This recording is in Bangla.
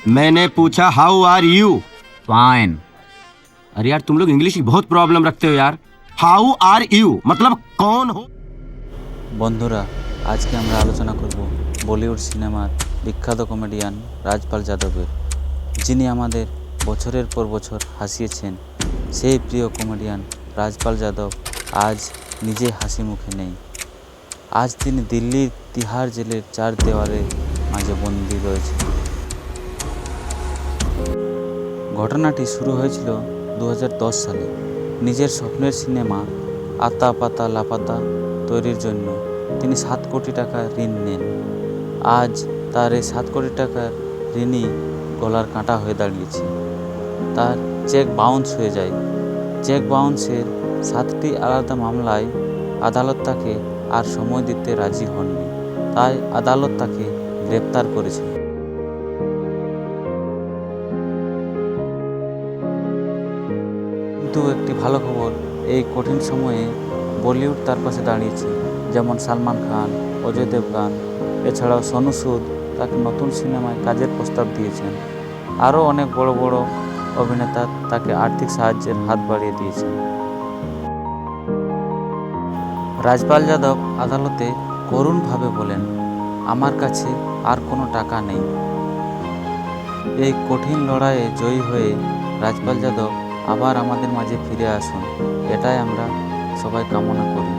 मैंने पूछा हाउ आर यू। फाइन। अरे यार तुम लोग इंग्लिश की बहुत प्रॉब्लम रखते हो यार। हाउ आर यू मतलब कौन हो। বন্ধুরা, আজকে আমরা আলোচনা করব বলিউড সিনেমার বিখ্যাত কমেডিয়ান রাজপাল যাদবের, যিনি আমাদের বছরের পর বছর হাসিয়েছেন। সেই প্রিয় কমেডিয়ান রাজপাল যাদব আজ নিজে হাসি মুখে নেই। আজ তিনি দিল্লির তিহার জেলের 4 দেওয়ালের মাঝে বন্দী রয়েছে। ঘটনাটি শুরু হয়েছিল 2010 সালে। নিজের স্বপ্নের সিনেমা আতা পাতা লাপাতা তৈরির জন্য তিনি 7 কোটি টাকা ঋণ নেন। আজ তার এই 7 কোটি টাকার ঋণই গলার কাঁটা হয়ে দাঁড়িয়েছে। তার চেক বাউন্স হয়ে যায়। চেক বাউন্সের 7টি আলাদা মামলায় আদালত তাকে আর সময় দিতে রাজি হননি, তাই আদালত তাকে গ্রেপ্তার করেছিল। কিন্তু একটি ভালো খবর, এই কঠিন সময়ে বলিউড তার পাশে দাঁড়িয়েছে। যেমন সালমান খান, অজয় দেবগান, এছাড়াও সোনু সুদ তাকে নতুন সিনেমায় কাজের প্রস্তাব দিয়েছেন। আরও অনেক বড় বড় অভিনেতা তাকে আর্থিক সাহায্যের হাত বাড়িয়ে দিয়েছেন। রাজপাল যাদব আদালতে করুণভাবে বলেন, আমার কাছে আর কোনো টাকা নেই। এই কঠিন লড়াইয়ে জয়ী হয়ে রাজপাল যাদব আবার আমাদের মাঝে ফিরে আসুন, এটাই আমরা সবাই কামনা করি।